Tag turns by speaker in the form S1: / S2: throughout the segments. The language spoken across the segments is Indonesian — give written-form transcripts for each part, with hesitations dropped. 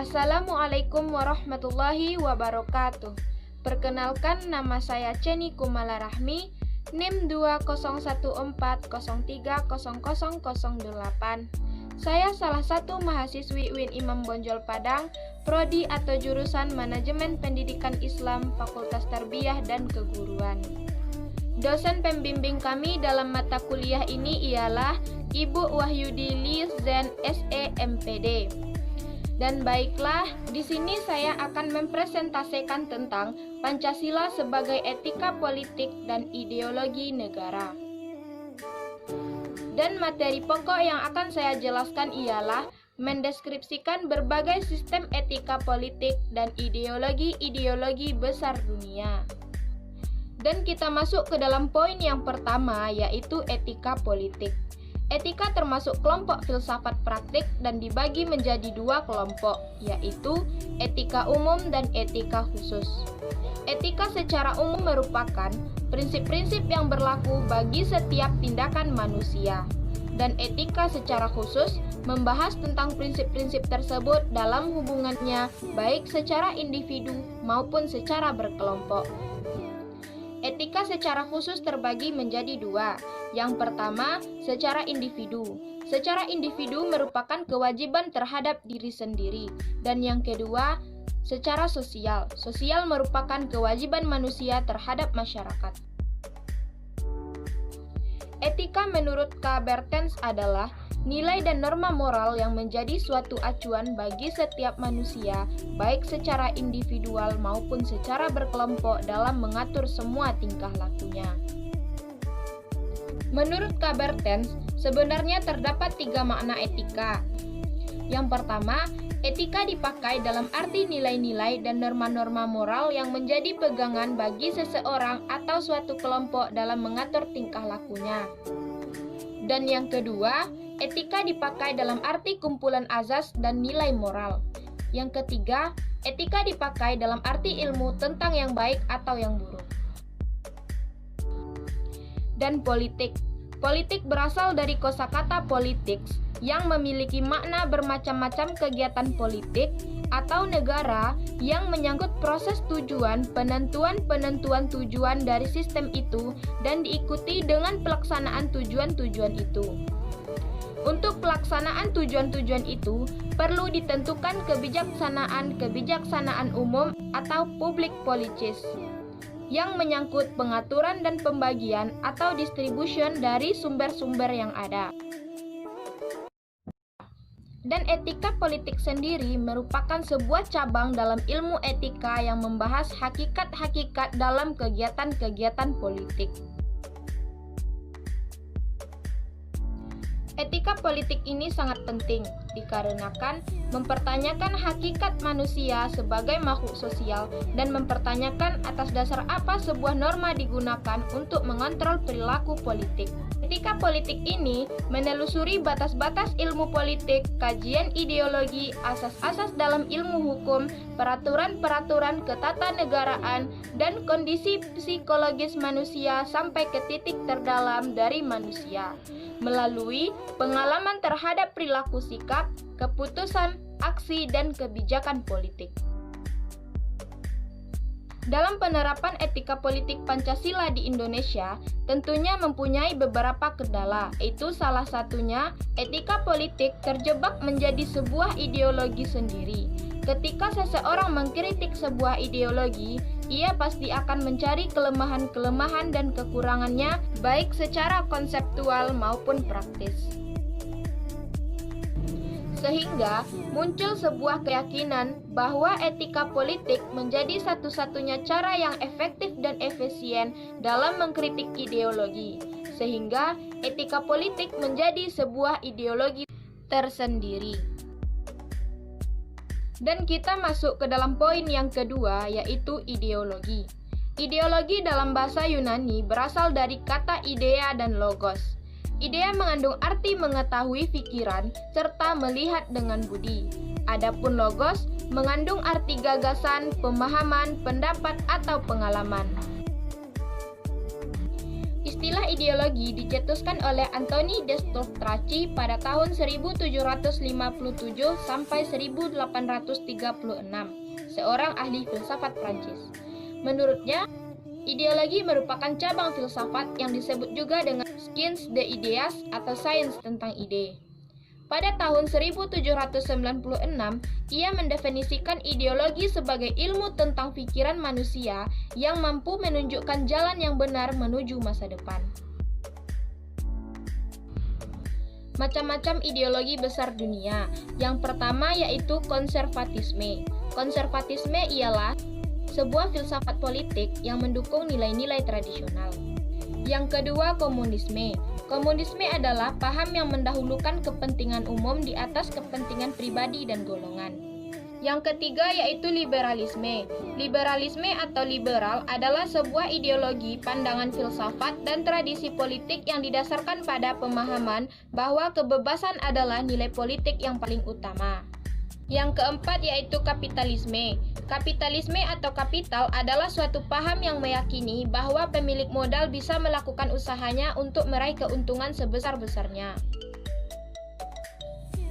S1: Assalamualaikum warahmatullahi wabarakatuh. Perkenalkan, nama saya Ceni Kumala Rahmi, NIM 20114030008. Saya salah satu mahasiswi UIN Imam Bonjol Padang, Prodi atau jurusan Manajemen Pendidikan Islam, Fakultas Tarbiyah dan Keguruan. Dosen pembimbing kami dalam mata kuliah ini ialah Ibu Wahyudi Lizen SE MPD. Dan baiklah, di sini saya akan mempresentasikan tentang Pancasila sebagai etika politik dan ideologi negara. Dan materi pokok yang akan saya jelaskan ialah mendeskripsikan berbagai sistem etika politik dan ideologi-ideologi besar dunia. Dan kita masuk ke dalam poin yang pertama, yaitu etika politik. Etika termasuk kelompok filsafat praktik dan dibagi menjadi dua kelompok, yaitu etika umum dan etika khusus. Etika secara umum merupakan prinsip-prinsip yang berlaku bagi setiap tindakan manusia, dan etika secara khusus membahas tentang prinsip-prinsip tersebut dalam hubungannya baik secara individu maupun secara berkelompok. Etika secara khusus terbagi menjadi dua. Yang pertama, secara individu. Secara individu merupakan kewajiban terhadap diri sendiri. Dan yang kedua, secara sosial. Sosial merupakan kewajiban manusia terhadap masyarakat. Etika menurut K. Bertens adalah nilai dan norma moral yang menjadi suatu acuan bagi setiap manusia, baik secara individual maupun secara berkelompok dalam mengatur semua tingkah lakunya. Menurut K. Bertens, sebenarnya terdapat tiga makna etika. Yang pertama, etika dipakai dalam arti nilai-nilai dan norma-norma moral yang menjadi pegangan bagi seseorang atau suatu kelompok dalam mengatur tingkah lakunya. Dan yang kedua, etika dipakai dalam arti kumpulan azas dan nilai moral. Yang ketiga, etika dipakai dalam arti ilmu tentang yang baik atau yang buruk. Dan politik. Politik berasal dari kosakata politics yang memiliki makna bermacam-macam kegiatan politik atau negara yang menyangkut proses tujuan, penentuan tujuan dari sistem itu dan diikuti dengan pelaksanaan tujuan-tujuan itu. Untuk pelaksanaan tujuan-tujuan itu, perlu ditentukan kebijaksanaan umum atau public policies yang menyangkut pengaturan dan pembagian atau distribution dari sumber-sumber yang ada. Dan etika politik sendiri merupakan sebuah cabang dalam ilmu etika yang membahas hakikat-hakikat dalam kegiatan-kegiatan politik. Etika politik ini sangat penting dikarenakan mempertanyakan hakikat manusia sebagai makhluk sosial dan mempertanyakan atas dasar apa sebuah norma digunakan untuk mengontrol perilaku politik. Etika politik ini menelusuri batas-batas ilmu politik, kajian ideologi, asas-asas dalam ilmu hukum, peraturan-peraturan ketatanegaraan, dan kondisi psikologis manusia sampai ke titik terdalam dari manusia, melalui pengalaman terhadap perilaku sikap, keputusan, aksi, dan kebijakan politik. Dalam penerapan etika politik Pancasila di Indonesia, tentunya mempunyai beberapa kendala, yaitu salah satunya etika politik terjebak menjadi sebuah ideologi sendiri. Ketika seseorang mengkritik sebuah ideologi, ia pasti akan mencari kelemahan-kelemahan dan kekurangannya, baik secara konseptual maupun praktis. Sehingga muncul sebuah keyakinan bahwa etika politik menjadi satu-satunya cara yang efektif dan efisien dalam mengkritik ideologi, sehingga etika politik menjadi sebuah ideologi tersendiri. Dan kita masuk ke dalam poin yang kedua, yaitu ideologi. Ideologi dalam bahasa Yunani berasal dari kata idea dan logos. Idea mengandung arti mengetahui pikiran serta melihat dengan budi. Adapun logos mengandung arti gagasan, pemahaman, pendapat, atau pengalaman. Istilah ideologi dicetuskan oleh Anthony de Stoltracci pada tahun 1757 sampai 1836, seorang ahli filsafat Prancis. Menurutnya, ideologi merupakan cabang filsafat yang disebut juga dengan science des idées atau sains tentang ide. Pada tahun 1796, ia mendefinisikan ideologi sebagai ilmu tentang pikiran manusia yang mampu menunjukkan jalan yang benar menuju masa depan. Macam-macam ideologi besar dunia. Yang pertama yaitu konservatisme. Konservatisme ialah sebuah filsafat politik yang mendukung nilai-nilai tradisional. Yang kedua, komunisme. Komunisme adalah paham yang mendahulukan kepentingan umum di atas kepentingan pribadi dan golongan. Yang ketiga yaitu liberalisme. Liberalisme atau liberal adalah sebuah ideologi, pandangan filsafat, dan tradisi politik yang didasarkan pada pemahaman bahwa kebebasan adalah nilai politik yang paling utama. Yang keempat yaitu kapitalisme. Kapitalisme atau kapital adalah suatu paham yang meyakini bahwa pemilik modal bisa melakukan usahanya untuk meraih keuntungan sebesar-besarnya.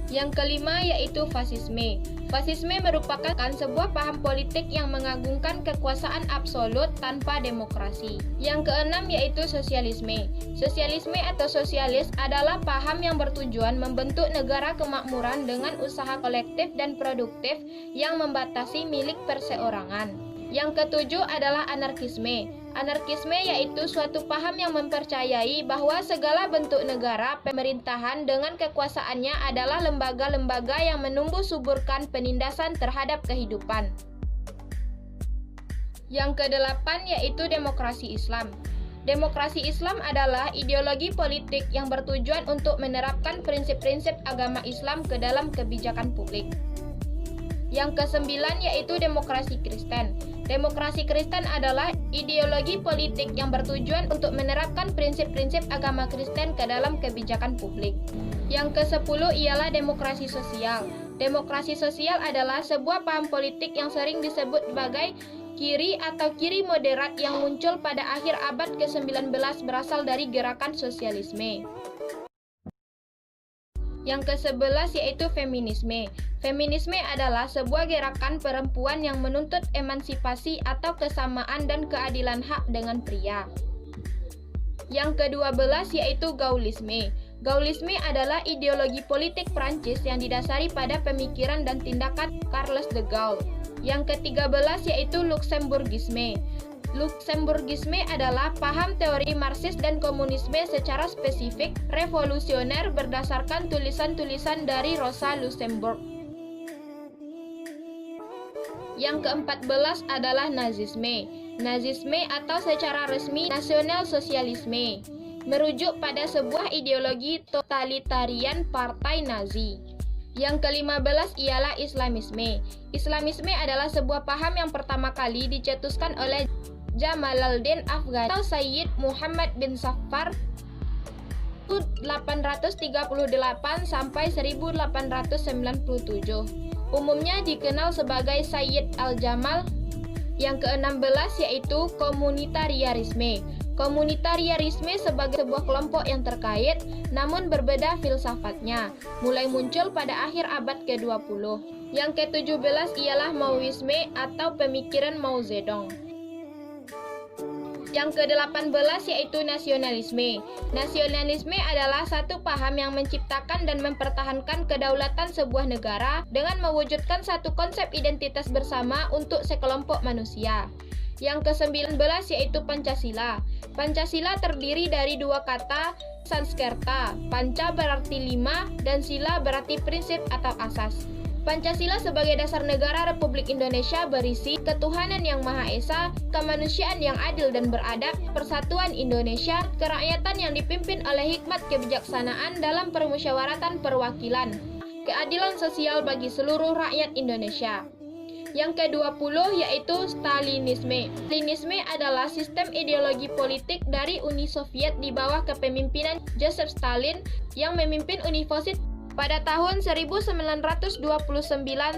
S1: Yang kelima yaitu fasisme. Fasisme merupakan sebuah paham politik yang mengagungkan kekuasaan absolut tanpa demokrasi. Yang keenam yaitu sosialisme. Sosialisme atau sosialis adalah paham yang bertujuan membentuk negara kemakmuran dengan usaha kolektif dan produktif yang membatasi milik perseorangan. Yang ketujuh adalah anarkisme. Anarkisme yaitu suatu paham yang mempercayai bahwa segala bentuk negara pemerintahan dengan kekuasaannya adalah lembaga-lembaga yang menumbuh suburkan penindasan terhadap kehidupan. Yang kedelapan yaitu demokrasi Islam. Demokrasi Islam adalah ideologi politik yang bertujuan untuk menerapkan prinsip-prinsip agama Islam ke dalam kebijakan publik. Yang kesembilan yaitu demokrasi Kristen. Demokrasi Kristen adalah ideologi politik yang bertujuan untuk menerapkan prinsip-prinsip agama Kristen ke dalam kebijakan publik. Yang ke-10 ialah demokrasi sosial. Demokrasi sosial adalah sebuah paham politik yang sering disebut sebagai kiri atau kiri moderat yang muncul pada akhir abad ke-19 berasal dari gerakan sosialisme. Yang ke-11 yaitu feminisme. Feminisme adalah sebuah gerakan perempuan yang menuntut emansipasi atau kesamaan dan keadilan hak dengan pria. Yang ke-12 yaitu gaullisme. Gaullisme adalah ideologi politik Prancis yang didasari pada pemikiran dan tindakan Charles de Gaulle. Yang ke-13 yaitu Luxemburgisme. Luxemburgisme adalah paham teori Marxis dan komunisme secara spesifik revolusioner berdasarkan tulisan-tulisan dari Rosa Luxemburg. Yang ke-14 adalah Nazisme. Nazisme atau secara resmi nasional sosialisme merujuk pada sebuah ideologi totalitarian partai Nazi. Yang ke-15 ialah Islamisme. Islamisme adalah sebuah paham yang pertama kali dicetuskan oleh Jamaluddin Afghani atau Sayyid Muhammad bin Safar 838 sampai 1897. Umumnya dikenal sebagai Sayyid Al-Jamal. Yang ke-16 yaitu komunitarianisme. Komunitarianisme sebagai sebuah kelompok yang terkait namun berbeda filsafatnya, mulai muncul pada akhir abad ke-20. Yang ke-17 ialah Maoisme atau pemikiran Mao Zedong. Yang ke-18 yaitu nasionalisme. Nasionalisme adalah satu paham yang menciptakan dan mempertahankan kedaulatan sebuah negara dengan mewujudkan satu konsep identitas bersama untuk sekelompok manusia. Yang ke-19 yaitu Pancasila. Pancasila terdiri dari dua kata Sanskerta. Panca berarti 5 dan sila berarti prinsip atau asas. Pancasila sebagai dasar negara Republik Indonesia berisi ketuhanan yang Maha Esa, kemanusiaan yang adil dan beradab, persatuan Indonesia, kerakyatan yang dipimpin oleh hikmat kebijaksanaan dalam permusyawaratan perwakilan, keadilan sosial bagi seluruh rakyat Indonesia. Yang ke-20 yaitu Stalinisme. Stalinisme adalah sistem ideologi politik dari Uni Soviet di bawah kepemimpinan Joseph Stalin yang memimpin Uni Soviet pada tahun 1929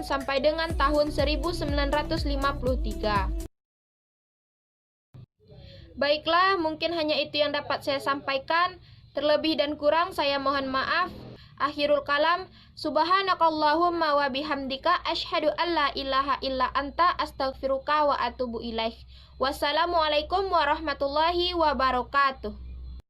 S1: sampai dengan tahun 1953. Baiklah, mungkin hanya itu yang dapat saya sampaikan. Terlebih dan kurang saya mohon maaf. Akhirul kalam, subhanakallahumma wa bihamdika asyhadu an la ilaha illa anta astaghfiruka wa atubu ilaik. Wassalamualaikum warahmatullahi wabarakatuh.